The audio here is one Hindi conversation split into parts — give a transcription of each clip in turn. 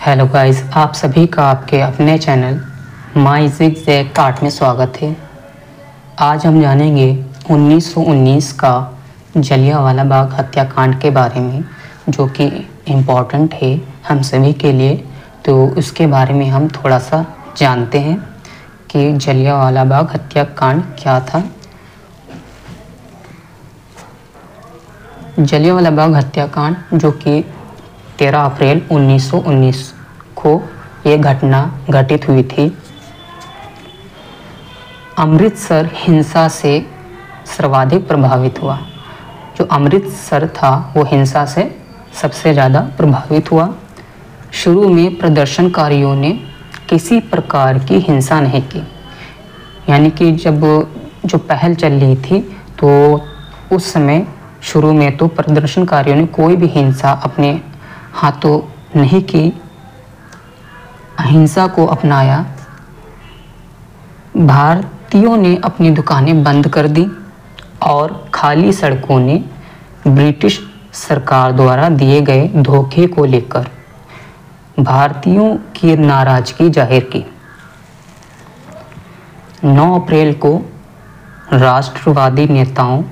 हेलो गाइस, आप सभी का आपके अपने चैनल माई ज़िगज़ैग आर्ट में स्वागत है। आज हम जानेंगे 1919 का जलियांवाला बाग हत्याकांड के बारे में, जो कि इम्पॉर्टेंट है हम सभी के लिए। तो उसके बारे में हम थोड़ा सा जानते हैं कि जलियांवाला बाग हत्याकांड क्या था। जलियांवाला बाग हत्याकांड, जो कि 13 अप्रैल 1919 को ये घटना घटित हुई थी। अमृतसर हिंसा से सर्वाधिक प्रभावित हुआ। जो अमृतसर था वो हिंसा से सबसे ज़्यादा प्रभावित हुआ। शुरू में प्रदर्शनकारियों ने किसी प्रकार की हिंसा नहीं की, यानी कि जब जो पहल चल रही थी तो उस समय शुरू में तो प्रदर्शनकारियों ने कोई भी हिंसा अपने हाथों नहीं की, अहिंसा को अपनाया। भारतीयों ने अपनी दुकानें बंद कर दी और खाली सड़कों ने ब्रिटिश सरकार द्वारा दिए गए धोखे को लेकर भारतीयों की नाराजगी जाहिर की। 9 अप्रैल को राष्ट्रवादी नेताओं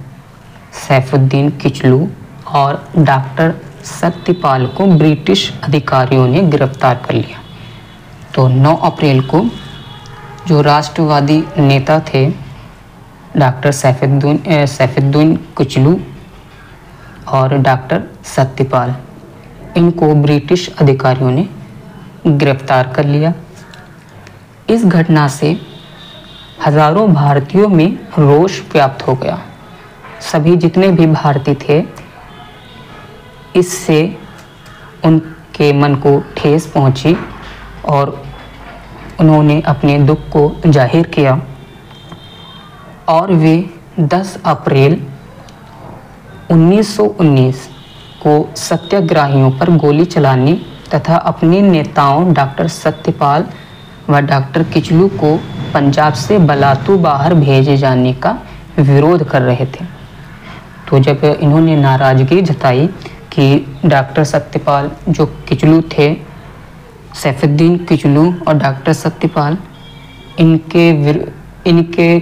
सैफुद्दीन किचलू और डॉक्टर सत्यपाल को ब्रिटिश अधिकारियों ने गिरफ्तार कर लिया। तो 9 अप्रैल को जो राष्ट्रवादी नेता थे डॉक्टर सैफुद्दीन किचलू और डॉक्टर सत्यपाल, इनको ब्रिटिश अधिकारियों ने गिरफ्तार कर लिया। इस घटना से हजारों भारतीयों में रोष व्याप्त हो गया। सभी जितने भी भारतीय थे, इससे उनके मन को ठेस पहुंची और उन्होंने अपने दुख को जाहिर किया और वे 10 अप्रैल 1919 को सत्याग्रहियों पर गोली चलाने तथा अपने नेताओं डॉक्टर सत्यपाल व डॉक्टर किचलू को पंजाब से बलातू बाहर भेजे जाने का विरोध कर रहे थे। तो जब इन्होंने नाराज़गी जताई कि डॉक्टर सत्यपाल जो किचलू थे, सैफुद्दीन किचलू और डॉक्टर सत्यपाल, इनके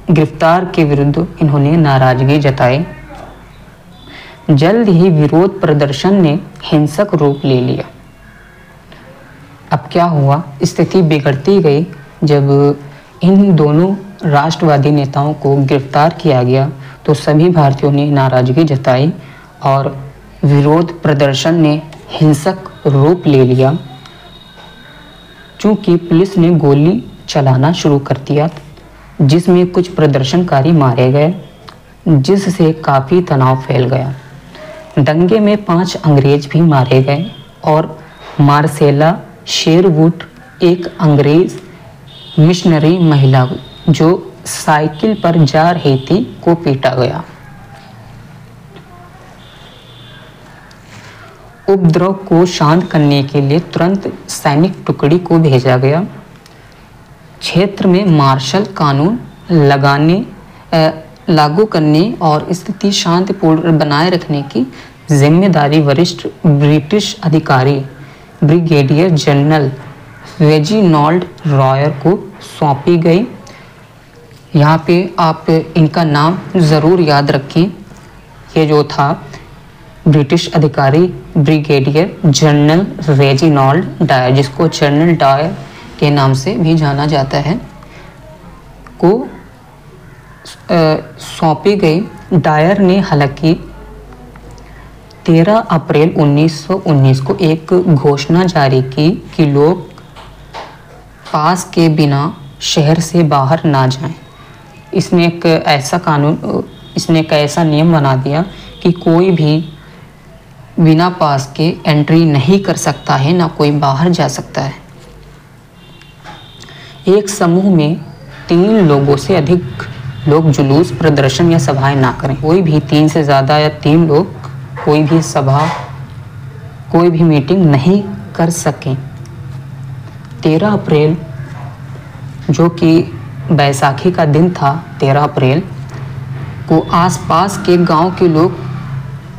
गिरफ्तार के विरुद्ध इन्होंने नाराज़गी जताई। जल्द ही विरोध प्रदर्शन ने हिंसक रूप ले लिया। अब क्या हुआ, स्थिति बिगड़ती गई। जब इन दोनों राष्ट्रवादी नेताओं को गिरफ्तार किया गया तो सभी भारतीयों ने नाराज़गी जताई और विरोध प्रदर्शन ने हिंसक रूप ले लिया। चूँकि पुलिस ने गोली चलाना शुरू कर दिया, जिसमें कुछ प्रदर्शनकारी मारे गए, जिससे काफ़ी तनाव फैल गया। दंगे में 5 अंग्रेज भी मारे गए और मार्सेला शेरवुड, एक अंग्रेज मिशनरी महिला जो साइकिल पर जा रही थी, को पीटा गया। उपद्रव को शांत करने के लिए तुरंत सैनिक टुकड़ी को भेजा गया। क्षेत्र में मार्शल कानून लागू करने और स्थिति शांतिपूर्ण बनाए रखने की जिम्मेदारी वरिष्ठ ब्रिटिश अधिकारी ब्रिगेडियर जनरल रेजिनाल्ड रॉयर को सौंपी गई। यहाँ पे आप इनका नाम ज़रूर याद रखिए। ये जो था ब्रिटिश अधिकारी ब्रिगेडियर जनरल रेजिनाल्ड डायर, जिसको जनरल डायर के नाम से भी जाना जाता है, को सौंपी गई। डायर ने हालांकि 13 अप्रैल 1919 को एक घोषणा जारी की कि लोग पास के बिना शहर से बाहर ना जाएं। इसने एक ऐसा नियम बना दिया कि कोई भी बिना पास के एंट्री नहीं कर सकता है, ना कोई बाहर जा सकता है। एक समूह में 3 लोगों से अधिक लोग जुलूस, प्रदर्शन या सभाएं ना करें। कोई भी 3 से ज़्यादा या 3 लोग कोई भी सभा, कोई भी मीटिंग नहीं कर सकें। 13 अप्रैल जो कि बैसाखी का दिन था, 13 अप्रैल को आसपास के गांव के लोग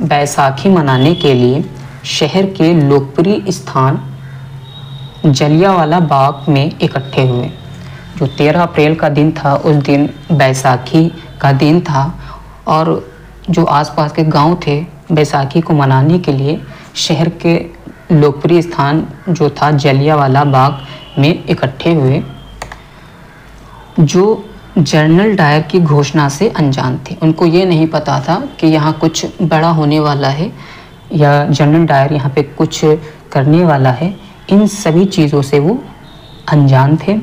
बैसाखी मनाने के लिए शहर के लोकप्रिय स्थान जलियांवाला बाग में इकट्ठे हुए। जो 13 अप्रैल का दिन था, उस दिन बैसाखी का दिन था और जो आसपास के गांव थे बैसाखी को मनाने के लिए शहर के लोकप्रिय स्थान जो था जलियांवाला बाग में इकट्ठे हुए। जो जनरल डायर की घोषणा से अनजान थे, उनको ये नहीं पता था कि यहाँ कुछ बड़ा होने वाला है या जनरल डायर यहाँ पे कुछ करने वाला है। इन सभी चीज़ों से वो अनजान थे।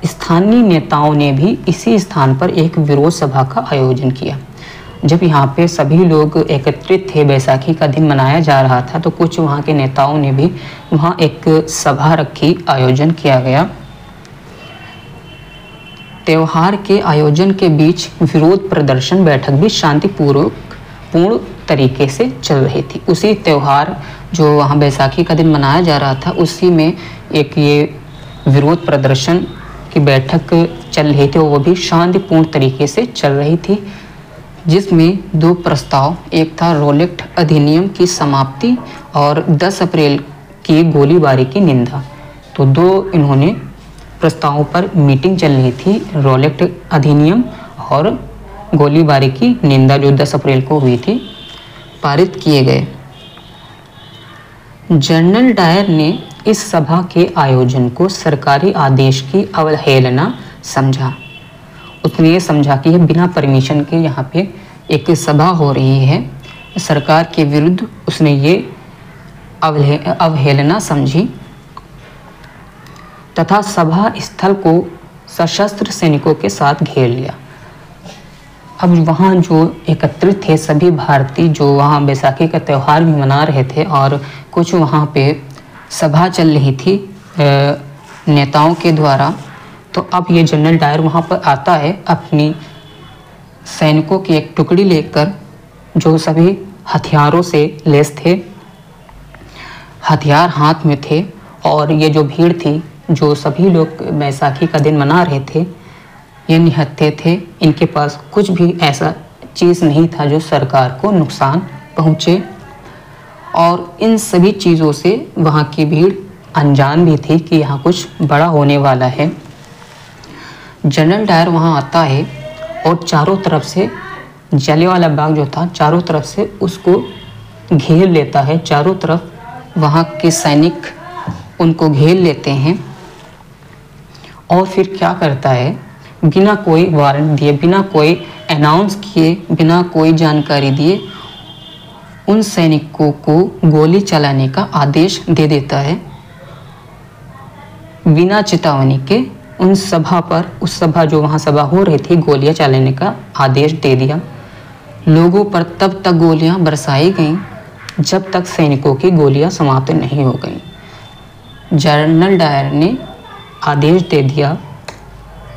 स्थानीय नेताओं ने भी इसी स्थान पर एक विरोध सभा का आयोजन किया। जब यहाँ पे सभी लोग एकत्रित थे, बैसाखी का दिन मनाया जा रहा था, तो कुछ वहाँ के नेताओं ने भी वहाँ एक सभा रखी, आयोजन किया गया। त्योहार के आयोजन के बीच विरोध प्रदर्शन बैठक भी शांतिपूर्ण तरीके से चल रही थी। उसी त्योहार जो वहाँ बैसाखी का दिन मनाया जा रहा था, उसी में एक ये विरोध प्रदर्शन की बैठक चल रही थी, वो भी शांतिपूर्ण तरीके से चल रही थी, जिसमें 2 प्रस्ताव, एक था रोलेक्ट अधिनियम की समाप्ति और 10 अप्रैल की गोलीबारी की निंदा। तो 2 इन्होंने प्रस्तावों पर मीटिंग चल रही थी, रोलेक्ट अधिनियम और गोलीबारी की निंदा जो 10 अप्रैल को हुई थी, पारित किए गए। जनरल डायर ने इस सभा के आयोजन को सरकारी आदेश की अवहेलना समझा। उसने ये समझा कि यह बिना परमिशन के यहाँ पे एक सभा हो रही है, सरकार के विरुद्ध उसने ये अवहेलना समझी तथा सभा स्थल को सशस्त्र सैनिकों के साथ घेर लिया। अब वहाँ जो एकत्रित थे सभी भारतीय जो वहाँ बैसाखी का त्यौहार भी मना रहे थे और कुछ वहाँ पे सभा चल रही थी नेताओं के द्वारा, तो अब ये जनरल डायर वहाँ पर आता है अपनी सैनिकों की एक टुकड़ी लेकर, जो सभी हथियारों से लैस थे, हथियार हाथ में थे। और ये जो भीड़ थी, जो सभी लोग बैसाखी का दिन मना रहे थे, ये निहत्थे थे, इनके पास कुछ भी ऐसा चीज़ नहीं था जो सरकार को नुकसान पहुँचे। और इन सभी चीज़ों से वहाँ की भीड़ अनजान भी थी कि यहाँ कुछ बड़ा होने वाला है। जनरल डायर वहाँ आता है और चारों तरफ से जलियांवाला बाग जो था, चारों तरफ से उसको घेर लेता है। चारों तरफ वहाँ के सैनिक उनको घेर लेते हैं और फिर क्या करता है, बिना कोई वारंट दिए, बिना कोई अनाउंस किए, बिना कोई जानकारी दिए उन सैनिकों को गोली चलाने का आदेश दे देता है। बिना चेतावनी के उन सभा पर, उस सभा जो वहाँ सभा हो रही थी, गोलियां चलाने का आदेश दे दिया। लोगों पर तब तक गोलियां बरसाई गईं जब तक सैनिकों की गोलियां समाप्त नहीं हो गईं। जनरल डायर ने आदेश दे दिया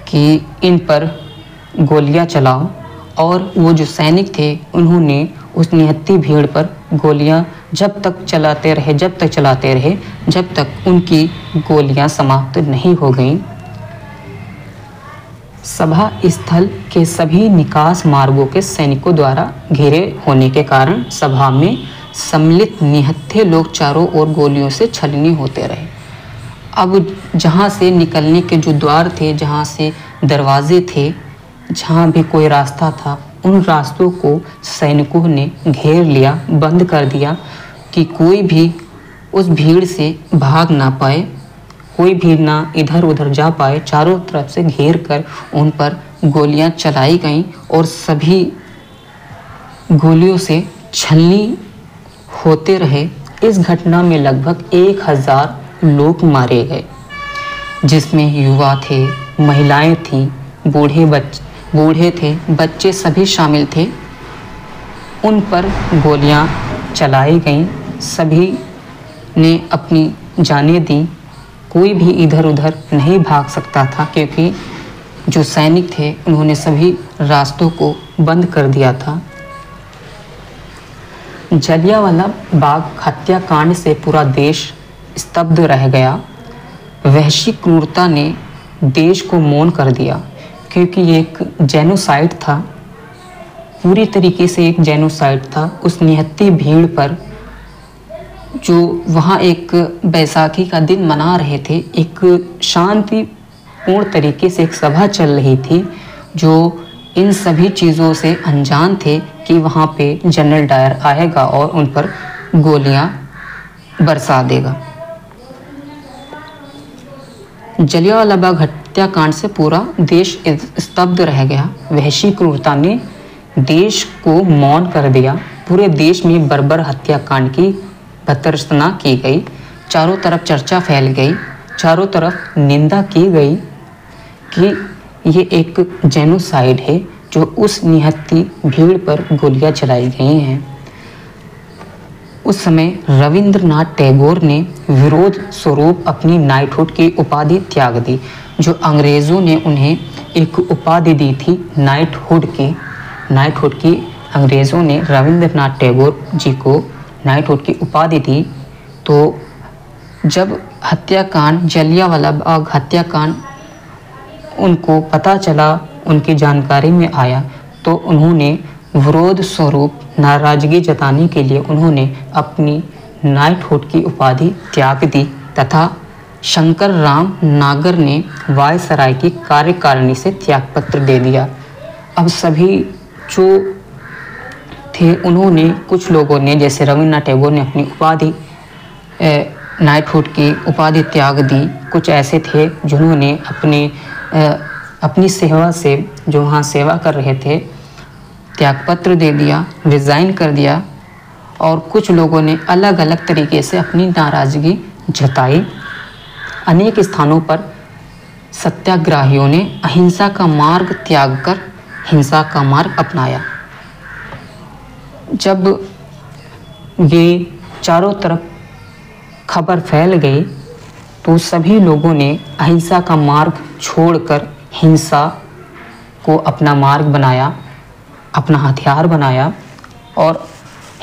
कि इन पर गोलियां चलाओ और वो जो सैनिक थे उन्होंने उस निहत्थी भीड़ पर गोलियां जब तक चलाते रहे जब तक उनकी गोलियां समाप्त नहीं हो गईं। सभा स्थल के सभी निकास मार्गों के सैनिकों द्वारा घेरे होने के कारण सभा में सम्मिलित निहत्थे लोग चारों ओर गोलियों से छलनी होते रहे। अब जहाँ से निकलने के जो द्वार थे, जहाँ से दरवाजे थे, जहाँ भी कोई रास्ता था, उन रास्तों को सैनिकों ने घेर लिया, बंद कर दिया कि कोई भी उस भीड़ से भाग ना पाए, कोई भी ना इधर उधर जा पाए। चारों तरफ से घेर कर उन पर गोलियां चलाई गईं और सभी गोलियों से छलनी होते रहे। इस घटना में लगभग 1000 लोग मारे गए, जिसमें युवा थे, महिलाएं थीं, बूढ़े थे, बच्चे सभी शामिल थे। उन पर गोलियां चलाई गईं, सभी ने अपनी जानें दी। कोई भी इधर उधर नहीं भाग सकता था क्योंकि जो सैनिक थे उन्होंने सभी रास्तों को बंद कर दिया था। जलियांवाला बाग हत्याकांड से पूरा देश स्तब्ध रह गया। वहशी क्रूरता ने देश को मौन कर दिया क्योंकि ये एक जेनोसाइड था, पूरी तरीके से एक जेनोसाइड था। उस निहत्थी भीड़ पर जो वहाँ एक बैसाखी का दिन मना रहे थे, एक शांतिपूर्ण तरीके से एक सभा चल रही थी, जो इन सभी चीज़ों से अनजान थे कि वहाँ पे जनरल डायर आएगा और उन पर गोलियां बरसा देगा। जलियांवाला बाग हत्याकांड से पूरा देश स्तब्ध रह गया। वहशी क्रूरता ने देश को मौन कर दिया। पूरे देश में बर्बर हत्याकांड की भर्त्सना की गई। चारों तरफ चर्चा फैल गई, चारों तरफ निंदा की गई कि ये एक जेनोसाइड है, जो उस निहत्थी भीड़ पर गोलियां चलाई गई हैं। उस समय रविंद्रनाथ टैगोर ने विरोध स्वरूप अपनी नाइटहुड की उपाधि त्याग दी। जो अंग्रेज़ों ने उन्हें एक उपाधि दी थी नाइटहुड की अंग्रेज़ों ने रविंद्रनाथ टैगोर जी को नाइटहुड की उपाधि दी। तो जब हत्याकांड, जलियांवाला बाग हत्याकांड उनको पता चला, उनकी जानकारी में आया, तो उन्होंने विरोध स्वरूप नाराज़गी जताने के लिए उन्होंने अपनी नाइटहुड की उपाधि त्याग दी तथा शंकर राम नागर ने वायसराय की कार्यकारिणी से त्यागपत्र दे दिया। अब सभी जो थे, उन्होंने, कुछ लोगों ने, जैसे रविन्द्रनाथ टैगोर ने अपनी उपाधि नाइटहुड की उपाधि त्याग दी। कुछ ऐसे थे जिन्होंने अपनी सेवा से, जो वहाँ सेवा कर रहे थे, त्यागपत्र दे दिया, रिज़ाइन कर दिया। और कुछ लोगों ने अलग अलग तरीके से अपनी नाराज़गी जताई। अनेक स्थानों पर सत्याग्रहियों ने अहिंसा का मार्ग त्याग कर हिंसा का मार्ग अपनाया। जब ये चारों तरफ खबर फैल गई तो सभी लोगों ने अहिंसा का मार्ग छोड़कर हिंसा को अपना मार्ग बनाया, अपना हथियार बनाया और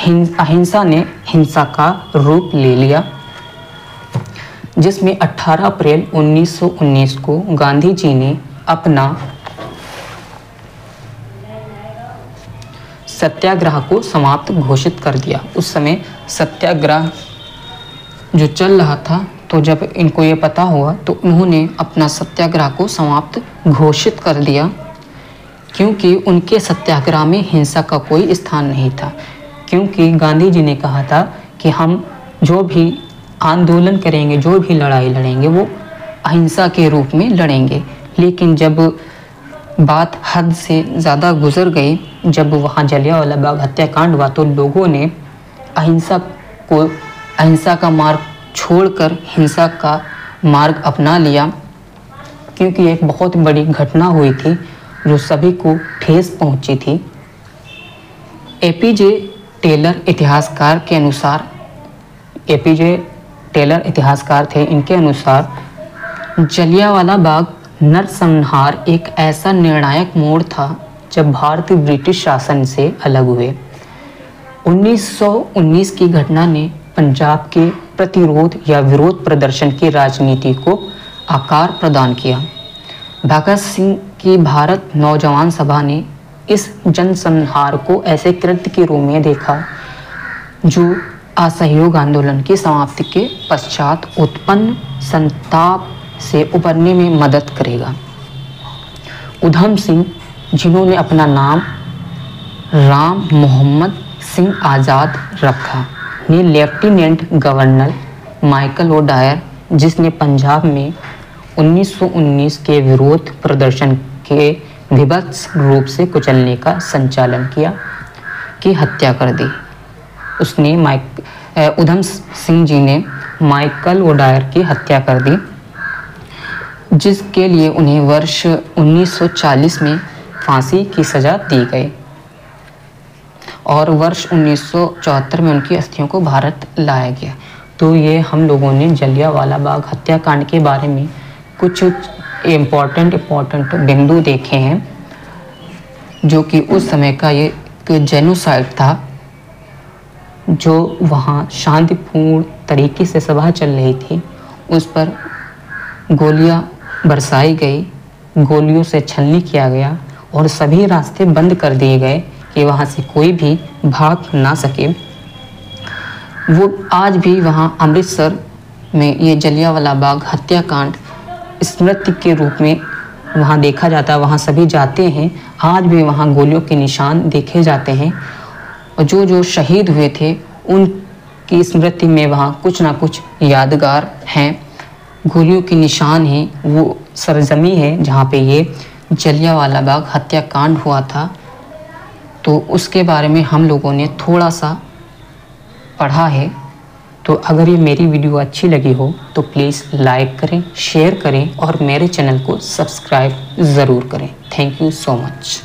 अहिंसा ने हिंसा का रूप ले लिया, जिसमें 18 अप्रैल 1919 को गांधी जी ने अपना सत्याग्रह को समाप्त घोषित कर दिया। उस समय सत्याग्रह जो चल रहा था, तो जब इनको ये पता हुआ तो उन्होंने अपना सत्याग्रह को समाप्त घोषित कर दिया, क्योंकि उनके सत्याग्रह में हिंसा का कोई स्थान नहीं था। क्योंकि गांधी जी ने कहा था कि हम जो भी आंदोलन करेंगे, जो भी लड़ाई लड़ेंगे, वो अहिंसा के रूप में लड़ेंगे। लेकिन जब बात हद से ज़्यादा गुजर गई, जब वहाँ जलियांवाला बाग हत्याकांड हुआ, तो लोगों ने अहिंसा का मार्ग छोड़कर हिंसा का मार्ग अपना लिया, क्योंकि एक बहुत बड़ी घटना हुई थी जो सभी को ठेस पहुंची थी। एपीजे टेलर इतिहासकार के अनुसार, एपीजे टेलर इतिहासकार थे, इनके अनुसार जलियांवाला बाग नरसंहार एक ऐसा निर्णायक मोड़ था जब भारत ब्रिटिश शासन से अलग हुए। 1919 की घटना ने पंजाब के प्रतिरोध या विरोध प्रदर्शन की राजनीति को आकार प्रदान किया। भगत सिंह की भारत नौजवान सभा ने इस जनसंहार को ऐसे कृत्य के रूप में देखा जो असहयोग आंदोलन की समाप्ति के पश्चात उत्पन्न संताप से उबरने में मदद करेगा। उधम सिंह, जिन्होंने अपना नाम राम मोहम्मद सिंह आज़ाद रखा, ने लेफ्टिनेंट गवर्नर माइकल ओडायर, जिसने पंजाब में 1919 के विरोध प्रदर्शन के विभत्स रूप से कुचलने का संचालन किया, की हत्या कर दी। उसने उधम सिंह जी ने माइकल ओडायर की हत्या कर दी, जिसके लिए उन्हें वर्ष 1940 में फांसी की सज़ा दी गई और वर्ष 1974 में उनकी अस्थियों को भारत लाया गया। तो ये हम लोगों ने जलियांवाला बाग हत्याकांड के बारे में कुछ इम्पोर्टेंट बिंदु देखे हैं, जो कि उस समय का ये जेनोसाइड था, जो वहाँ शांतिपूर्ण तरीके से सभा चल रही थी, उस पर गोलियां बरसाई गई, गोलियों से छलनी किया गया और सभी रास्ते बंद कर दिए गए कि वहाँ से कोई भी भाग ना सके। वो आज भी वहाँ अमृतसर में ये जलियांवाला बाग हत्याकांड स्मृति के रूप में वहाँ देखा जाता है। वहाँ सभी जाते हैं, आज भी वहाँ गोलियों के निशान देखे जाते हैं और जो जो शहीद हुए थे उनकी स्मृति में वहाँ कुछ ना कुछ यादगार हैं, गोलियों के निशान हैं। वो सरजमी है जहाँ पे ये जलियांवाला बाग हत्याकांड हुआ था। तो उसके बारे में हम लोगों ने थोड़ा सा पढ़ा है। तो अगर ये मेरी वीडियो अच्छी लगी हो तो प्लीज़ लाइक करें, शेयर करें और मेरे चैनल को सब्सक्राइब ज़रूर करें। Thank you so much.